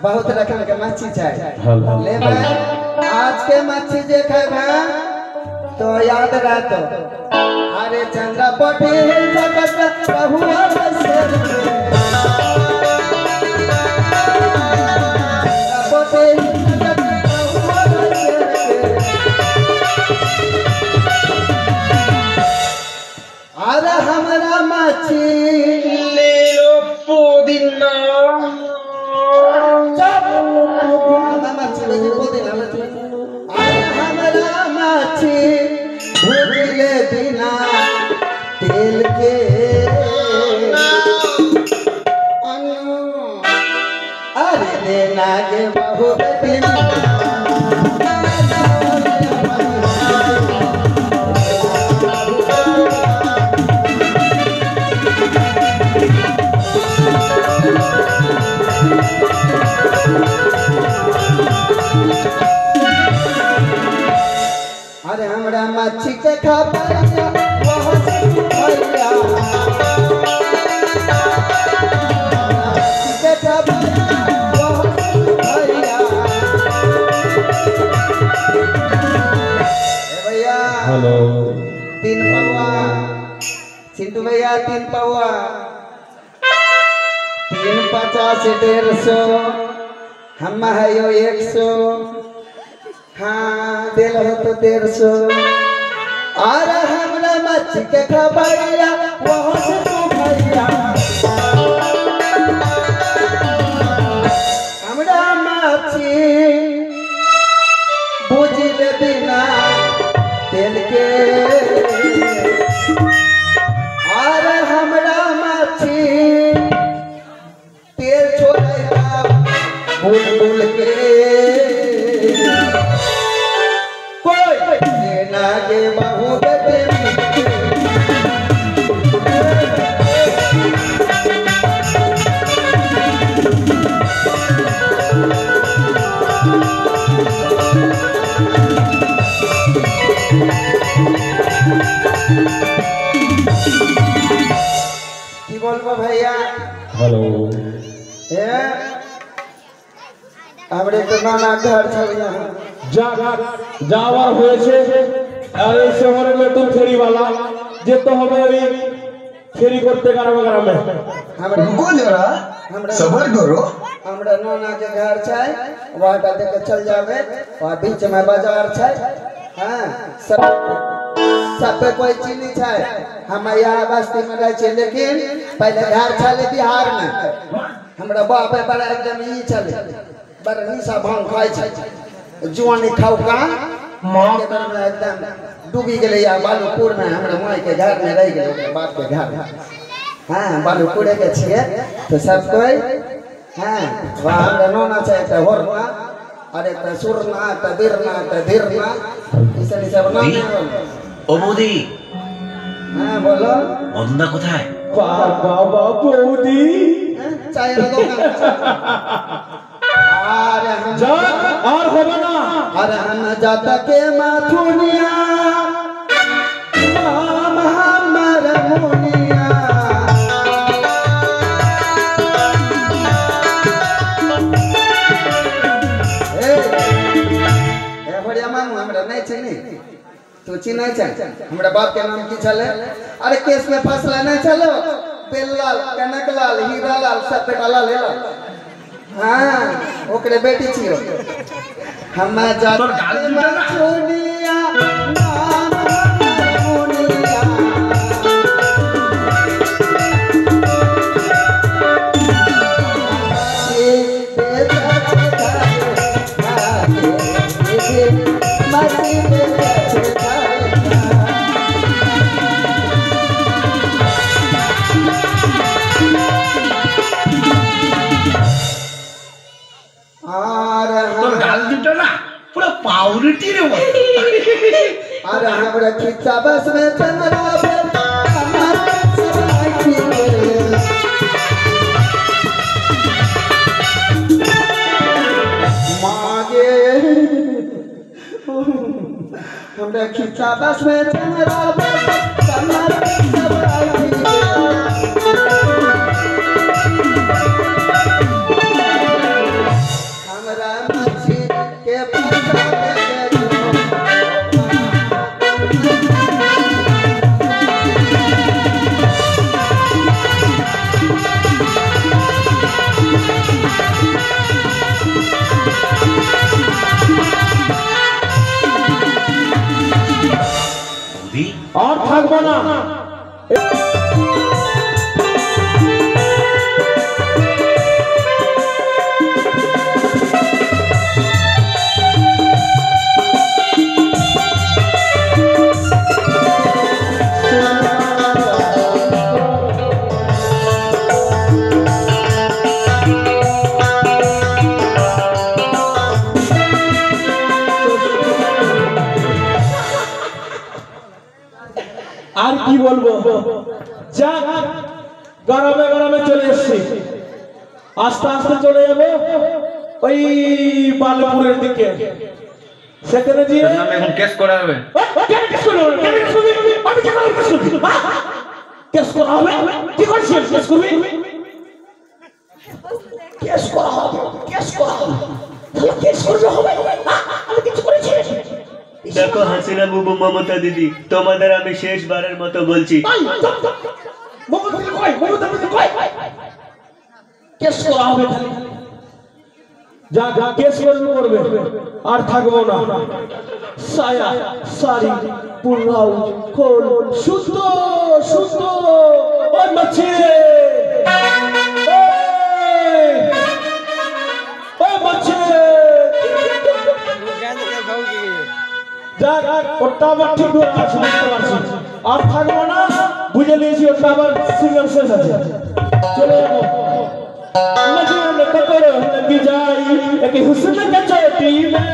बहुत रकम के मच्छी चाहिए ले भाई आज के मच्छी जे खाए तो याद रहतो अरे चंद्रा पटेल जगत बहुआ अरे हमारा मच्छी ले लो पुदीना हमारा मच्छी भूले बिना तेल के अरे देना के बहुत अरे हमरा मच्छी के खबरिया वहाँ से भैया मच्छी के खबरिया वहाँ से भैया भैया हेलो 3 पौआ सिंधु भैया 3 पौआ 350 150 हम है यो 100 हाँ दिल हो तो 150 और हमरा मच्छी के खबरिया वहाँ से तो भैया हमरा मच्छी भूजिल बिना तेल के और हमरा मच्छी तेल छोड़ेगा भूल भूल के के बहुत की बोलबो भैया हेलो हमरे तो नाना घर छलिया যাওয়ার হয়েছে আর এই শহরে নতুন ফেরিওয়ালা যেতে হবে ওই ফেরি করতে গ্রামে हमरा बोलेरा सबर करो हमरा नाना के घर छै वहां पे देख चल जावे वहां बीच में बाजार छै हां सब पे कोई चीज नहीं छै हम यहाँ बस्ती में रह छै लेकिन पहले घर छले बिहार में हमरा बाप बड़ा एकदम ई चले बड़ा निशा भांग खाय छै जुआनी खाऊ का मां के घर में एकदम डूबी गेले या बालूपुर में हमरा माई के घर में रह गेले बाप के घर हां बालूपुर के छिए तो सब कोई हां वहां हमरा नोना छै त होरना अरे त सुरना त बिरना त धीरना इसे सब नाम ও বৌদি हां बोलो অন্না কোথায় বাবা বৌদি চায়ের দোকান अरे हम যা আর হবে না अरे हम जाता के माथुनिया नाम हमर मुनिया ए बढ़िया मामू हमरा नहीं चिनी तू चिन्ह छै हमरा बाप के नाम की छले अरे केस में फसला नहीं चलो बेललाल कनकलाल हीरालाल सब बेटा लाल लेला हां ओकरे बेटी छियो हम जात माथुनिया नाम हमर मुनिया पावरटी रे वो अरे हमरा खिच्चा बस में चंद्रा हमारे सब आखी मागे हमरा खिच्चा बस में चंद्रा हमारे सब आखी গ্রামে গ্রামে চলে এসছি, আস্তে আস্তে চলে যাবো ওই বালপুরের দিকে। সেখানে গিয়ে নামে এখন কেস করা হবে। কেস করা হবে? আমি কি করে কেস করবি? কেস করা হবে? কি করছিস? কেস করবি? কেস করা হবে, কেস করা হবে, কেস করতে হবে। আমি কিছু করেছি? দেখো হাসিনা বুবু, মমতা দিদি, তোমাদের আমি শেষবারের মতো বলছি, কেস করা হবে। যা যা কেস করবে আর থাকবো না। সায়া সারি পুরাও খোল সুস্থ সুস্থ ওই মাছি ওই মাছি যা ওটা আবার ঠিক করে আছে, বুঝতে পারছি। আর থাকবো না, বুঝে নিয়েছি ওটা আবার সিঙ্গেল শেষ আছে। চলে যাবো नजर कतरो लगी जाई एक हुस्न के चोटी में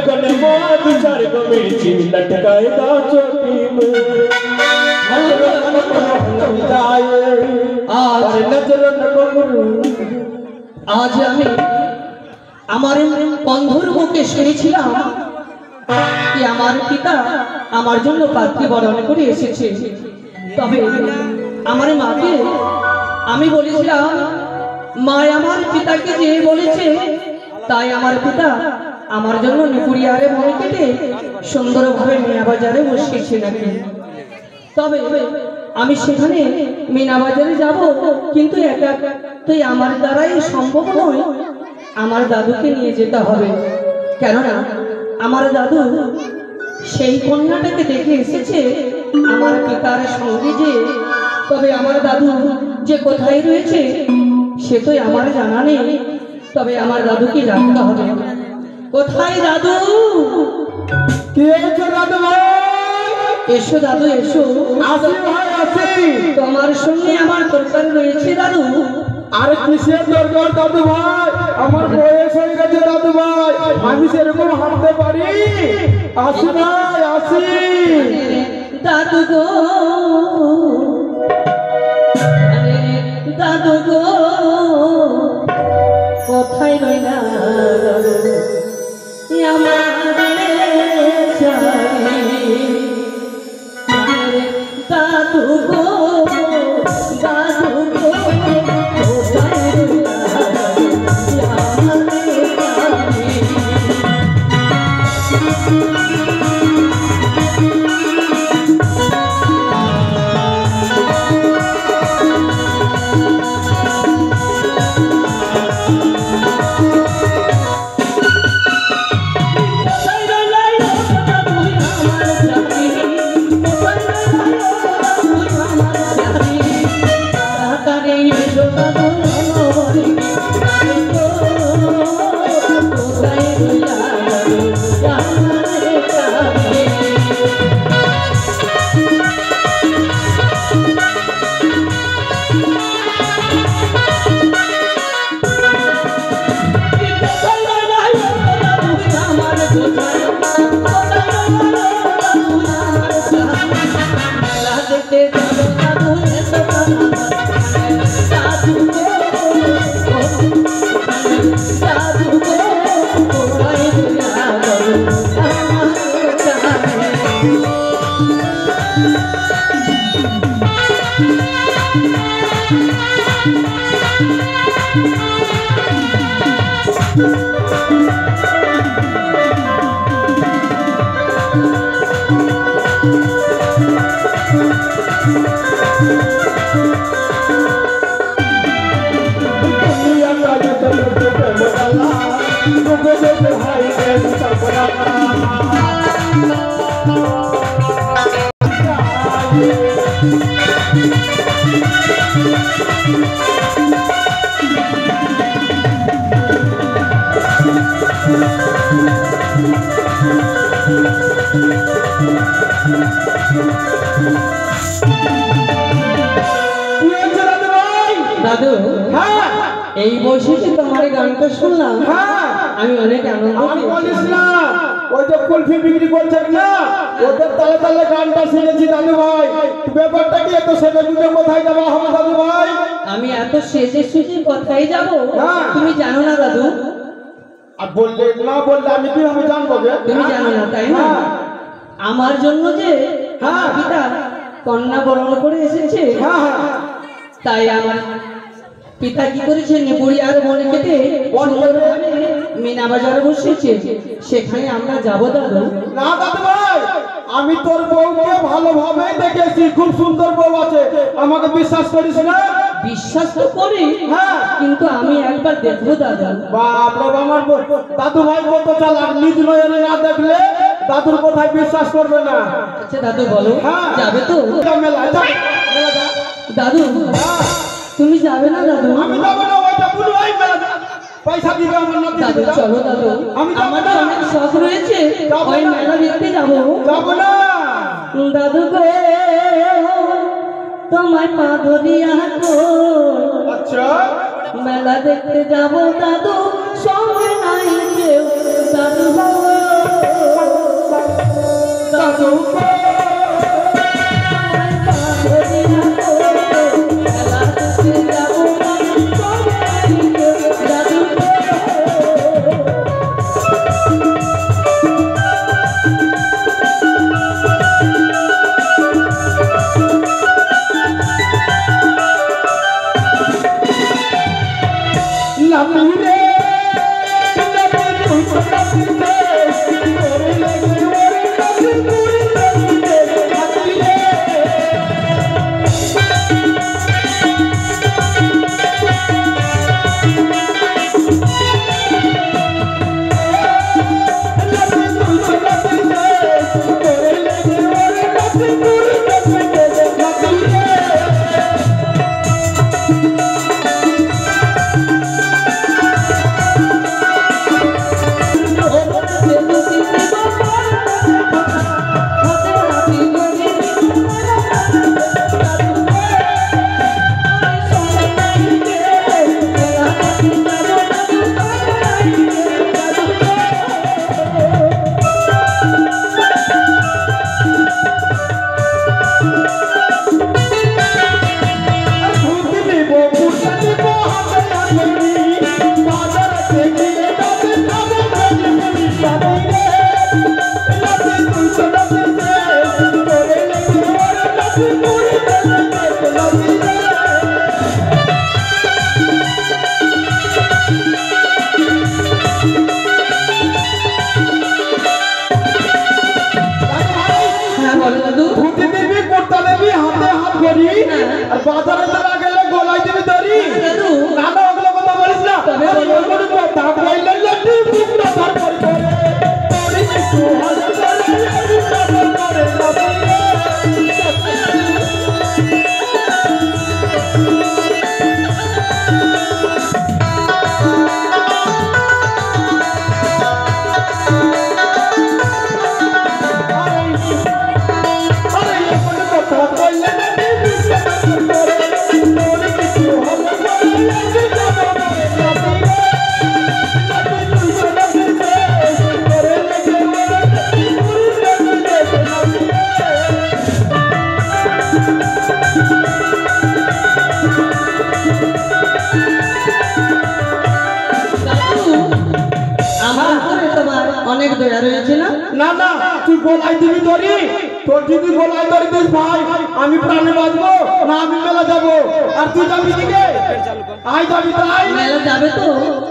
गने मुआ दू चार को मिर्ची लटकाएगा चोटी में आज नजर कतरो আজ আমি আমার বন্ধুর মুখে শুনেছিলাম কি আমার পিতা আমার জন্য পাত্রী বরণ করে এসেছে। তবে আমার মাকে আমি বলেছিলাম, মা আমার পিতাকে যে বলেছে তাই আমার পিতা আমার জন্য নুপুরিয়ারে মনে কেটে সুন্দরভাবে মিনা বাজারে বসিয়েছে নাকি। তবে আমি সেখানে মিনা বাজারে যাব, কিন্তু একা তো আমার দ্বারাই সম্ভব নয়। আমার দাদুকে নিয়ে যেতে হবে, কেননা আমার দাদু সেই কন্যাটাকে দেখে এসেছে আমার পিতার সঙ্গে যে। তবে আমার দাদু যে কোথায় রয়েছে সে তো আমার জানা নেই। তবে আমার দাদুকে জানতে হবে। কোথায় দাদু? কি হয়েছে দাদু ভাই? এসো দাদু এসো। আসি ভাই আসি। তোমার সঙ্গে আমার দরকার রয়েছে দাদু। আরে কিসের দরকার দাদু ভাই? আমার বয়স হয়ে গেছে দাদু ভাই, আমি সেরকম হাঁটতে পারি। আসি ভাই আসি। দাদু গো, দাদু গো, কোথায় রইলা দাদু গো, দাদু গো, কোথায় রইলা দাদু, এই বয়সে তোমার গানটা শুনলাম, আমি অনেক আনন্দ পেয়েছি। ওই যে কুলফি বিক্রি করছে না ওদের তালে তালে গানটা শুনেছি দাদু ভাই ব্যাপারটা কি এত সেজে গুজে কোথায় যাওয়া হবে দাদু ভাই? আমি এত সেজে সুজে কোথায় যাব হ্যাঁ। তুমি জানো না দাদু? আর বললে না বললে আমি কিভাবে জানবো যে? তুমি জানো না তাই না? হ্যাঁ। আমার জন্য যে হ্যাঁ। পিতা কন্যা বরণ করে এসেছে, হ্যাঁ হ্যাঁ তাই আমার পিতা কি করেছে নেবুড়ি আর মনে কেটে সুন্দরভাবে মিনা বাজারে বসেছে, সেখানে আমরা যাব দাদু। না দাদু ভাই আমি তোর বউকে ভালোভাবে দেখেছি, খুব সুন্দর বউ আছে, আমাকে বিশ্বাস করিস না? বিশ্বাস তো করি, হ্যাঁ। কিন্তু আমি একবার দেখবো দাদু। বাপ রে আমার দাদু ভাই কত চালাক, নিজ নয়নে না দেখলে দাদুর কথায় বিশ্বাস করবে না। আচ্ছা দাদু বলো, হ্যাঁ। যাবে তো? যা মেলা যা মেলা যা। দাদু হ্যাঁ। তুমি যাবে না দাদু? আমি যাবো না, ওইটা পুরো ওই মেলা যা। পয়সা দিবে আমার না দাদু দিবে চলো দাদু, আমি যাবো আমার না। অনেক শখ রয়েছে, যাবো ওই না। মেলা দেখতে যাবো। যাবো না। দাদু গো তোমায় পা ধরিয়া গো আচ্ছা মেলা দেখতে যাব দাদু, সঙ্গে নাই কেউ দাদু গো। দাদু গো তোমায় পা ধরিয়া গো মেলা দেখতে যাব দাদু, সঙ্গে নাই কেউ দাদু গো। হ্যাঁ বলো দাদু। ধুতি দিবি, কুর্তা দিবি, হাতে হাত ধরি, আর বাজারে চলে গেলে গলায় দিবি ধরি। দাদু না না ওগুলো কথা বলিস না। তবে আরে বলো। ওগুলো কথা বললে লটি বুকটা ধর করে করে। তোরি কিছু হাত করে, আমি কথা করে লটি। আরে ওগুলো কথা বললে লটি বুকটা ধর করে করে। তোরি কিছু হাত করে, আমি কথা করে লটি। দাদু আমার উপরে তোমার অনেক দয়া রয়েছে না? না না তুই গলায় দিবি ধরি, তোর যদি গলায় ধরি দিস ভাই আমি প্রাণে বাঁচবো না, আমি মেলা যাবো। আর তুই যাবি দিকে আই যাবি তাই? মেলা যাবে তো?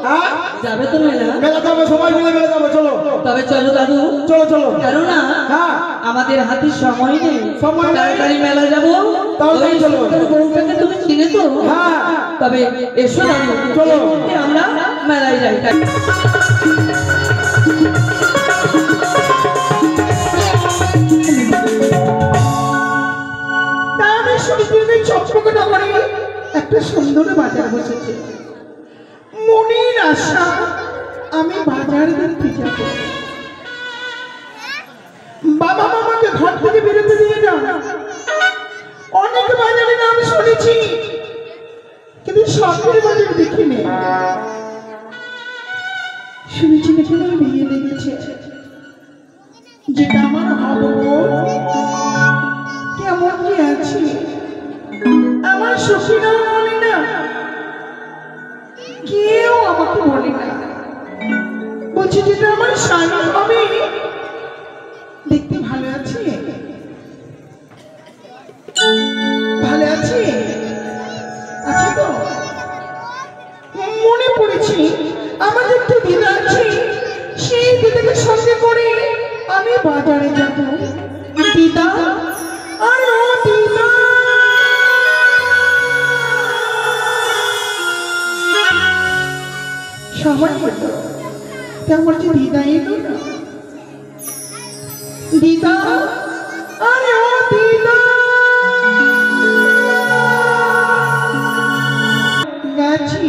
হ্যাঁ যাবে তো মেলা? মেলা যাবো, সবাই মিলে মেলা যাবো, চলো তবে চলো দাদু, চলো চলো। কেননা হ্যাঁ আমাদের হাতে সময় নেই, সময় নেই। তাড়াতাড়ি মেলা যাবো। তাড়াতাড়ি ওই চলো। সুন্দর বউটাকে তুমি চিনে তো? হ্যাঁ। তবে এসো দাদু, চলো। এই মুহূর্তে আমরা মেলায় যাই। তাই আমি শুনতে চকচকে করে একটা সুন্দর বাজার বসেছে, মনের আশা আমি বাজার দেখতে যাব। বাবা মামাকে ঘর থেকে বেরোতে দিয়ে না, অনেক বাজারের নাম শুনেছি কিন্তু শখের বাজার দেখিনি। শুনেছি নাকি আমার বিয়ে লেগেছে, যেটা আমার হবো কেমন কি আছে আমার সখীরাও বলে না, কেউ আমাকে বলে না। বলছি যেটা আমার স্বামী হবে দেখতে ভালো আছে, ভালো আছে, আছে তো? মনে পড়েছে আমাদের একটা দিদা আছে, সেই দিদাকে সঙ্গে করে আমি বাজারে যাব। দিদা আর ও দিদা, সবাই বলল তেমন যে দিদা এলো না। দিদা আরে ও দিদা, গাছি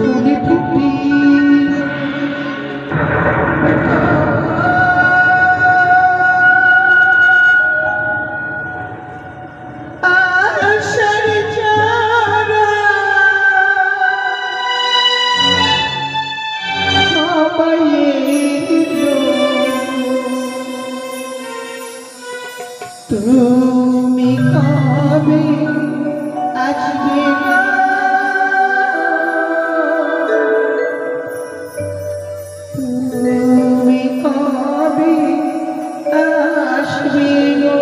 ফুলে ফুটে আশার চারা সবাই এলো, তুমি কবে আসবে গো? তুমি কবে আসবে গো?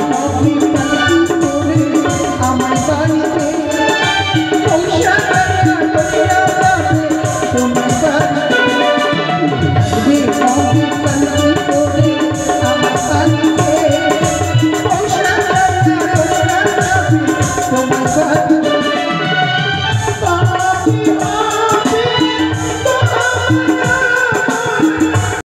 Happy